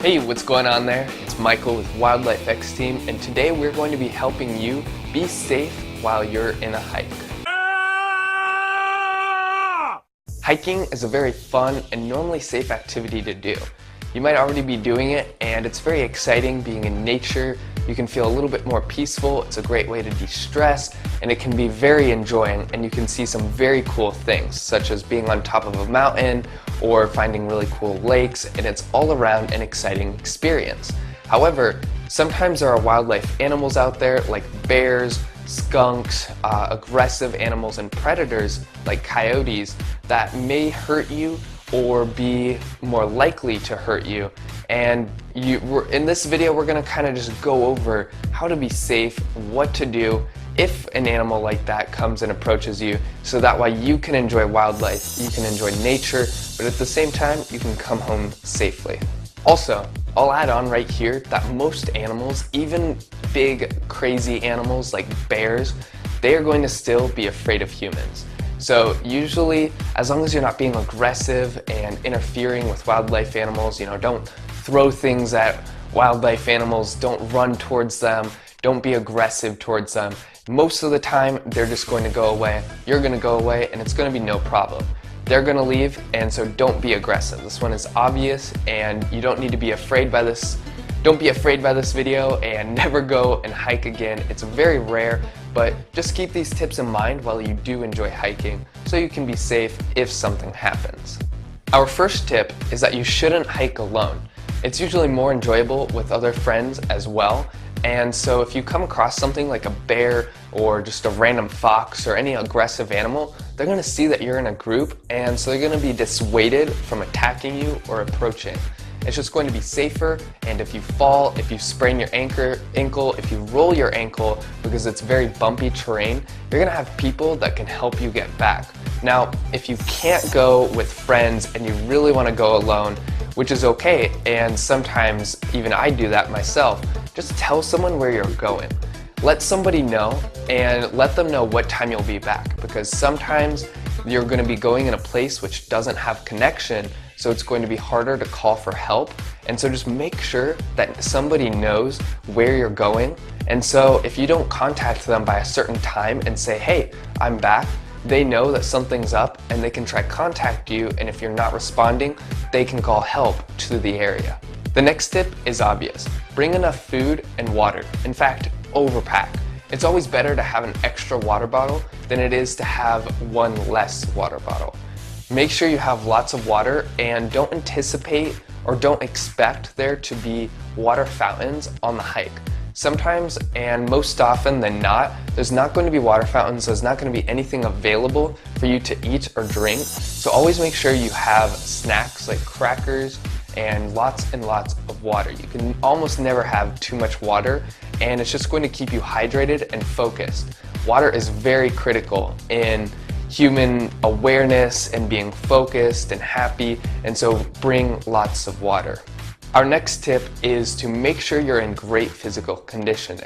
Hey, what's going on there? It's Michael with Wildlife X Team, and today we're going to be helping you be safe while you're in a hike. Hiking is a very fun and normally safe activity to do. You might already be doing it, and it's very exciting being in nature. You can feel a little bit more peaceful. It's a great way to de-stress, and it can be very enjoying, and you can see some very cool things, such as being on top of a mountain or finding really cool lakes, and it's all around an exciting experience. However, sometimes there are wildlife animals out there like bears, skunks, aggressive animals, and predators like coyotes that may hurt you or be more likely to hurt you. And in this video, we're gonna kind of just go over how to be safe, what to do if an animal like that comes and approaches you, so that way you can enjoy wildlife, you can enjoy nature, but at the same time, you can come home safely. Also, I'll add on right here that most animals, even big, crazy animals like bears, they are going to still be afraid of humans. So usually, as long as you're not being aggressive and interfering with wildlife animals, don't throw things at wildlife animals, don't run towards them, don't be aggressive towards them. Most of the time, they're just going to go away, you're going to go away, and it's going to be no problem. They're going to leave, and so don't be aggressive. This one is obvious, and you don't need to be afraid by this. Don't be afraid by this video, and never go and hike again. It's very rare, but just keep these tips in mind while you do enjoy hiking, so you can be safe if something happens. Our first tip is that you shouldn't hike alone. It's usually more enjoyable with other friends as well. And so if you come across something like a bear or just a random fox or any aggressive animal, they're going to see that you're in a group, and so they're going to be dissuaded from attacking you or approaching. It's just going to be safer, and if you fall, if you sprain your ankle, if you roll your ankle because it's very bumpy terrain, you're going to have people that can help you get back. Now, if you can't go with friends and you really want to go alone, which is okay, and sometimes even I do that myself, just tell someone where you're going. Let somebody know, and let them know what time you'll be back, because sometimes you're going to be going in a place which doesn't have connection, so it's going to be harder to call for help. And so just make sure that somebody knows where you're going. And so if you don't contact them by a certain time and say, hey, I'm back, they know that something's up and they can try contact you, and if you're not responding, they can call help to the area. The next tip is obvious. Bring enough food and water. In fact, overpack. It's always better to have an extra water bottle than it is to have one less water bottle. Make sure you have lots of water, and don't anticipate or don't expect there to be water fountains on the hike. Sometimes, and most often than not, there's not going to be water fountains, there's not going to be anything available for you to eat or drink. So always make sure you have snacks like crackers and lots of water. You can almost never have too much water, and it's just going to keep you hydrated and focused. Water is very critical in human awareness and being focused and happy, and so bring lots of water. Our next tip is to make sure you're in great physical condition.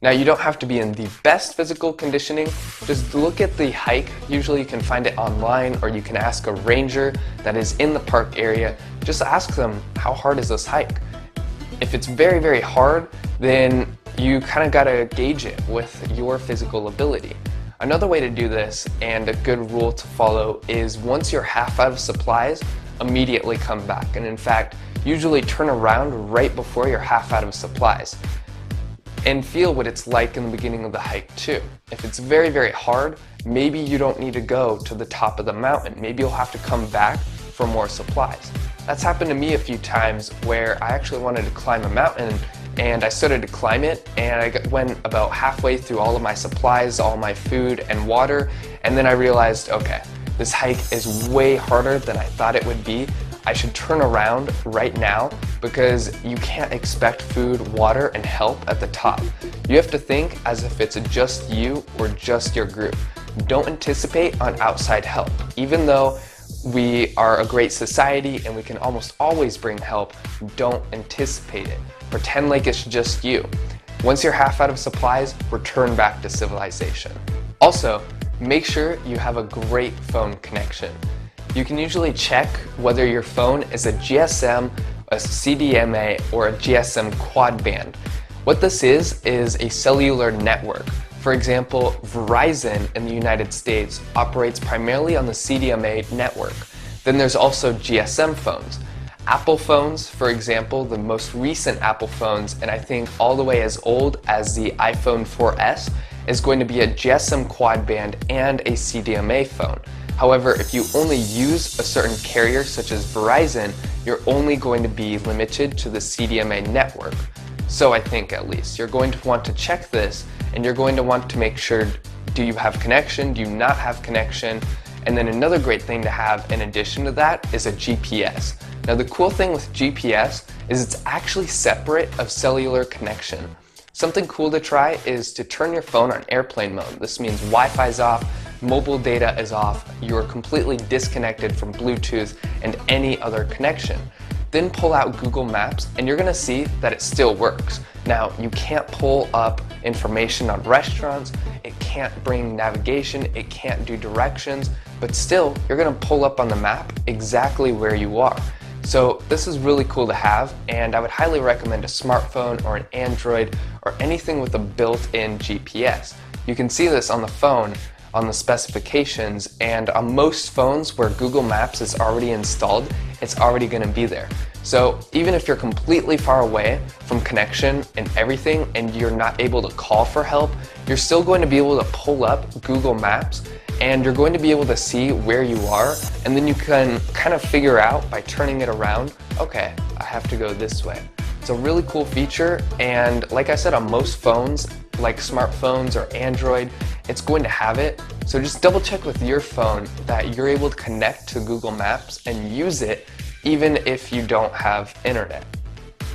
Now, you don't have to be in the best physical conditioning, just look at the hike. Usually you can find it online, or you can ask a ranger that is in the park area. Just ask them, how hard is this hike? If it's very, very hard, then you kind of gotta gauge it with your physical ability. Another way to do this, and a good rule to follow, is once you're half out of supplies, immediately come back. And in fact, usually turn around right before you're half out of supplies. And feel what it's like in the beginning of the hike too. If it's very, very hard, maybe you don't need to go to the top of the mountain. Maybe you'll have to come back for more supplies. That's happened to me a few times where I actually wanted to climb a mountain, and I started to climb it, and I went about halfway through all of my supplies, all my food and water, and then I realized, okay, this hike is way harder than I thought it would be. I should turn around right now, because you can't expect food, water, and help at the top. You have to think as if it's just you or just your group. Don't anticipate on outside help. Even though we are a great society and we can almost always bring help, don't anticipate it. Pretend like it's just you. Once you're half out of supplies, return back to civilization. Also, make sure you have a great phone connection. You can usually check whether your phone is a GSM a CDMA or a GSM quad band. What this is a cellular network. For example, Verizon in the United States operates primarily on the CDMA network. Then there's also GSM phones. Apple phones, for example, the most recent Apple phones, and I think all the way as old as the iPhone 4S, is going to be a GSM quad band and a CDMA phone. However, if you only use a certain carrier such as Verizon, you're only going to be limited to the CDMA network. So I think at least. You're going to want to check this, and you're going to want to make sure, do you have connection, do you not have connection? And then another great thing to have in addition to that is a GPS. Now the cool thing with GPS is it's actually separate of cellular connection. Something cool to try is to turn your phone on airplane mode. This means Wi-Fi's off, mobile data is off, you're completely disconnected from Bluetooth and any other connection. Then pull out Google Maps and you're gonna see that it still works. Now, you can't pull up information on restaurants, it can't bring navigation, it can't do directions, but still, you're gonna pull up on the map exactly where you are. So this is really cool to have, and I would highly recommend a smartphone or an Android or anything with a built-in GPS. You can see this on the phone, on the specifications, and on most phones where Google Maps is already installed, it's already going to be there. So even if you're completely far away from connection and everything and you're not able to call for help, you're still going to be able to pull up Google Maps and you're going to be able to see where you are, and then you can kind of figure out by turning it around, okay, I have to go this way. It's a really cool feature, and like I said, on most phones, like smartphones or Android, it's going to have it. So just double check with your phone that you're able to connect to Google Maps and use it even if you don't have internet.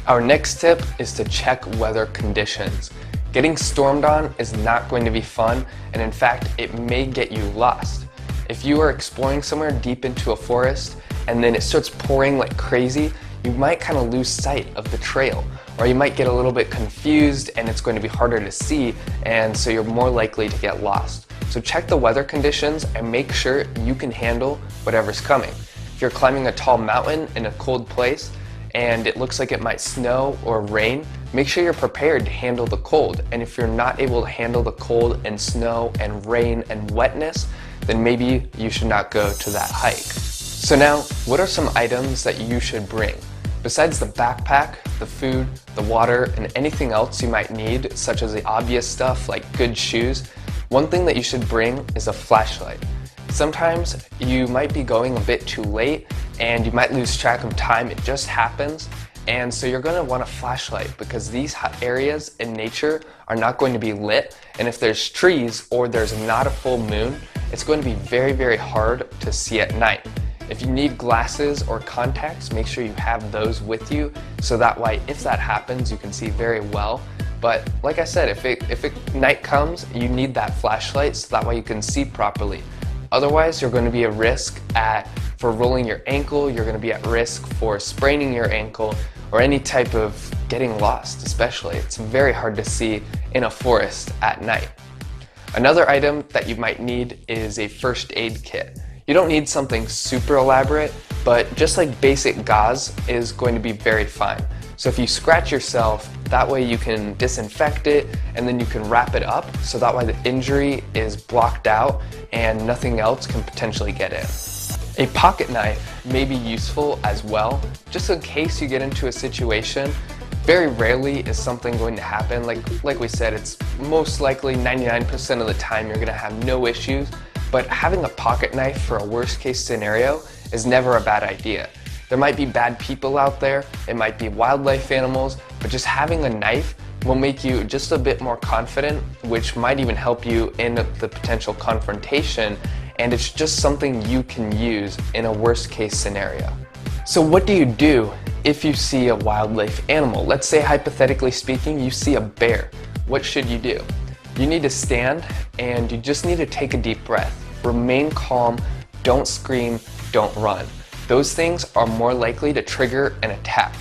Our next tip is to check weather conditions. Getting stormed on is not going to be fun, and in fact, it may get you lost. If you are exploring somewhere deep into a forest and then it starts pouring like crazy, you might kind of lose sight of the trail, or you might get a little bit confused and it's going to be harder to see, and so you're more likely to get lost. So check the weather conditions and make sure you can handle whatever's coming. If you're climbing a tall mountain in a cold place and it looks like it might snow or rain, make sure you're prepared to handle the cold. And if you're not able to handle the cold and snow and rain and wetness, then maybe you should not go to that hike. So now, what are some items that you should bring? Besides the backpack, the food, the water, and anything else you might need, such as the obvious stuff like good shoes, one thing that you should bring is a flashlight. Sometimes you might be going a bit too late and you might lose track of time, it just happens, and so you're going to want a flashlight because these areas in nature are not going to be lit, and if there's trees or there's not a full moon, it's going to be very, very hard to see at night. If you need glasses or contacts, make sure you have those with you so that way if that happens you can see very well. But like I said, if night comes, you need that flashlight so that way you can see properly. Otherwise, you're going to be at risk for rolling your ankle, you're going to be at risk for spraining your ankle, or any type of getting lost especially. It's very hard to see in a forest at night. Another item that you might need is a first aid kit. You don't need something super elaborate, but just like basic gauze is going to be very fine. So if you scratch yourself, that way you can disinfect it and then you can wrap it up so that way the injury is blocked out and nothing else can potentially get in. A pocket knife may be useful as well, just in case you get into a situation. Very rarely is something going to happen. Like we said, it's most likely 99% of the time you're gonna have no issues, but having a pocket knife for a worst case scenario is never a bad idea. There might be bad people out there, it might be wildlife animals, but just having a knife will make you just a bit more confident, which might even help you in the potential confrontation, and it's just something you can use in a worst case scenario. So what do you do if you see a wildlife animal? Let's say hypothetically speaking, you see a bear. What should you do? You need to stand and you just need to take a deep breath. Remain calm, don't scream, don't run. Those things are more likely to trigger an attack.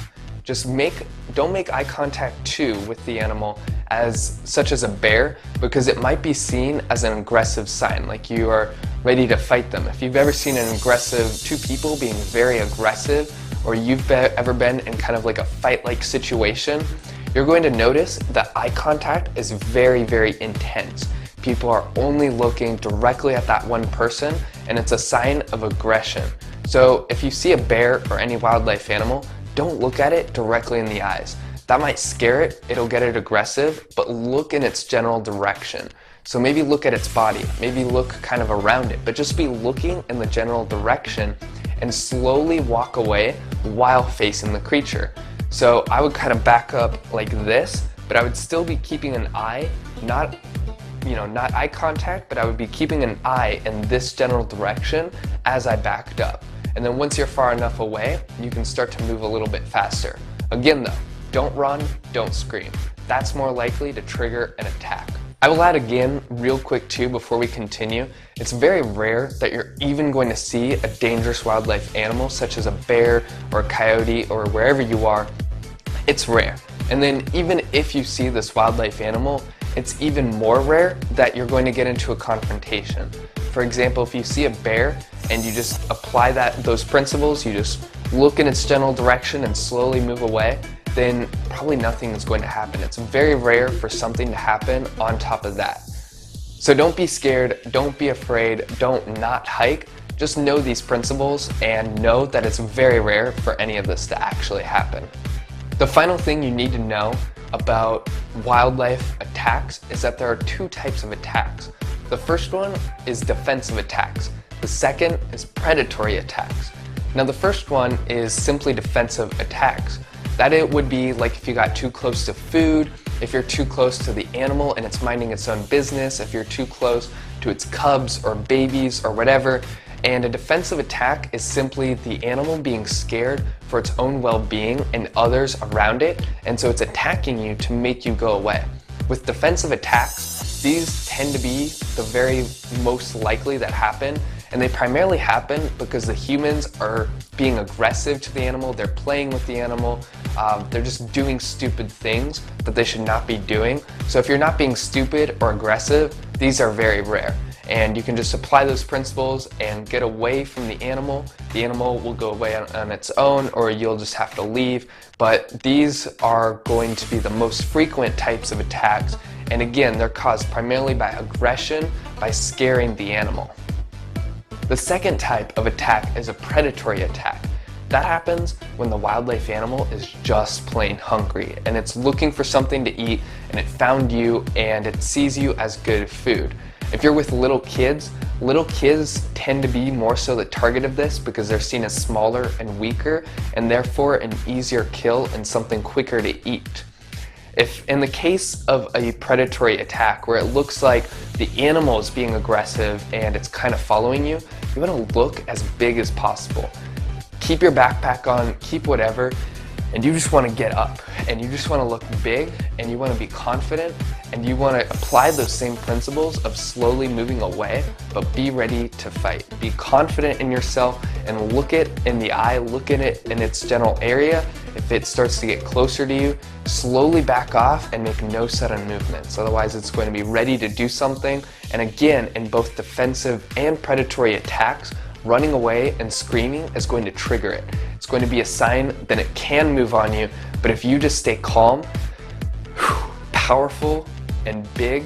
don't make eye contact too with the animal, such as a bear, because it might be seen as an aggressive sign, like you are ready to fight them. If you've ever seen two people being very aggressive, or you've ever been in kind of like a fight-like situation, you're going to notice that eye contact is very, very intense. People are only looking directly at that one person, and it's a sign of aggression. So if you see a bear or any wildlife animal, don't look at it directly in the eyes. That might scare it, it'll get it aggressive, but look in its general direction. So maybe look at its body, maybe look kind of around it, but just be looking in the general direction and slowly walk away while facing the creature. So I would kind of back up like this, but I would still be keeping an eye, not eye contact, but I would be keeping an eye in this general direction as I backed up. And then once you're far enough away, you can start to move a little bit faster. Again though, don't run, don't scream. That's more likely to trigger an attack. I will add again real quick too before we continue, it's very rare that you're even going to see a dangerous wildlife animal such as a bear or a coyote or wherever you are. It's rare. And then even if you see this wildlife animal, it's even more rare that you're going to get into a confrontation. For example, if you see a bear and you just apply those principles, you just look in its general direction and slowly move away, then probably nothing is going to happen. It's very rare for something to happen on top of that. So don't be scared, don't be afraid, don't not hike. Just know these principles and know that it's very rare for any of this to actually happen. The final thing you need to know about wildlife attacks is that there are two types of attacks. The first one is defensive attacks. The second is predatory attacks. Now the first one is simply defensive attacks. That it would be like if you got too close to food, if you're too close to the animal and it's minding its own business, if you're too close to its cubs or babies or whatever. And a defensive attack is simply the animal being scared for its own well-being and others around it, and so it's attacking you to make you go away. With defensive attacks, these tend to be the very most likely that happen, and they primarily happen because the humans are being aggressive to the animal, they're playing with the animal, they're just doing stupid things that they should not be doing. So if you're not being stupid or aggressive, these are very rare. And you can just apply those principles and get away from the animal. The animal will go away on its own, or you'll just have to leave. But these are going to be the most frequent types of attacks. And again, they're caused primarily by aggression, by scaring the animal. The second type of attack is a predatory attack. That happens when the wildlife animal is just plain hungry and it's looking for something to eat, and it found you and it sees you as good food. If you're with little kids tend to be more so the target of this because they're seen as smaller and weaker, and therefore an easier kill and something quicker to eat. If in the case of a predatory attack where it looks like the animal is being aggressive and it's kind of following you, you want to look as big as possible. Keep your backpack on, keep whatever, and you just want to get up and you just want to look big and you want to be confident and you want to apply those same principles of slowly moving away, but be ready to fight. Be confident in yourself and look it in the eye, look at it in its general area. If it starts to get closer to you, slowly back off and make no sudden movements. Otherwise it's going to be ready to do something. And again, in both defensive and predatory attacks, running away and screaming is going to trigger it. It's going to be a sign that it can move on you, but if you just stay calm, powerful and big,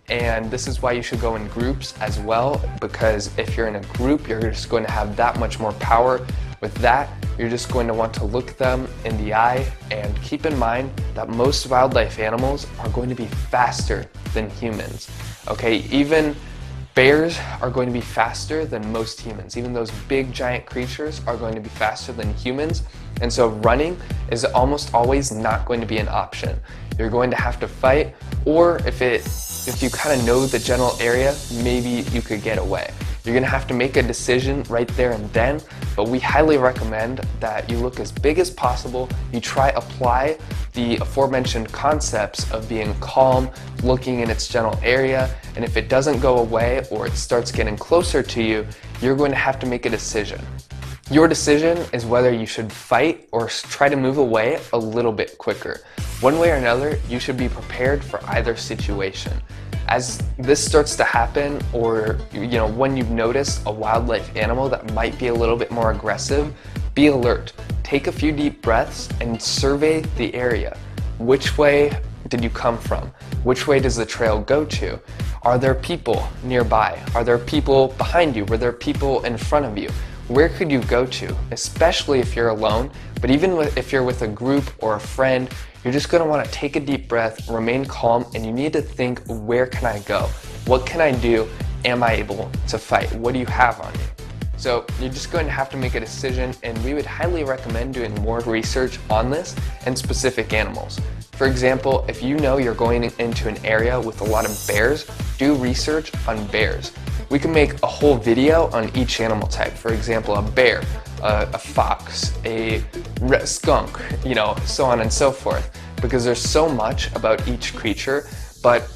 and this is why you should go in groups as well, because if you're in a group, you're just going to have that much more power. With that, you're just going to want to look them in the eye and keep in mind that most wildlife animals are going to be faster than humans. Okay, even bears are going to be faster than most humans. Even those big giant creatures are going to be faster than humans. And so running is almost always not going to be an option. You're going to have to fight, or if you kind of know the general area, maybe you could get away. You're going to have to make a decision right there and then, but we highly recommend that you look as big as possible. You try apply the aforementioned concepts of being calm, looking in its general area, and if it doesn't go away or it starts getting closer to you, you're going to have to make a decision. Your decision is whether you should fight or try to move away a little bit quicker. One way or another, you should be prepared for either situation. As this starts to happen, or when you've noticed a wildlife animal that might be a little bit more aggressive, be alert. Take a few deep breaths and survey the area. Which way did you come from? Which way does the trail go to? Are there people nearby? Are there people behind you? Were there people in front of you? Where could you go to? Especially if you're alone, but even if you're with a group or a friend, you're just going to want to take a deep breath, remain calm, and you need to think, where can I go? What can I do? Am I able to fight? What do you have on you? So you're just going to have to make a decision, and we would highly recommend doing more research on this and specific animals. For example, if you know you're going into an area with a lot of bears, do research on bears. We can make a whole video on each animal type. For example, a bear, a fox, a skunk, so on and so forth, because there's so much about each creature. But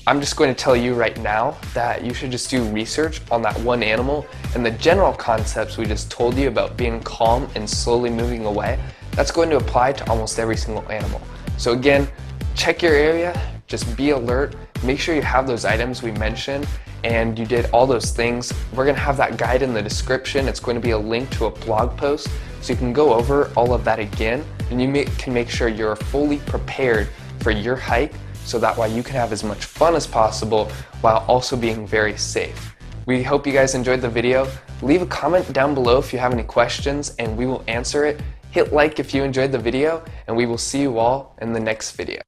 I'm just going to tell you right now that you should just do research on that one animal, and the general concepts we just told you about being calm and slowly moving away, that's going to apply to almost every single animal. So again, check your area, just be alert, make sure you have those items we mentioned, and you did all those things. We're going to have that guide in the description. It's going to be a link to a blog post, so you can go over all of that again, and you can make sure you're fully prepared for your hike, so that way you can have as much fun as possible while also being very safe. We hope you guys enjoyed the video. Leave a comment down below if you have any questions, and we will answer it. Hit like if you enjoyed the video, and we will see you all in the next video.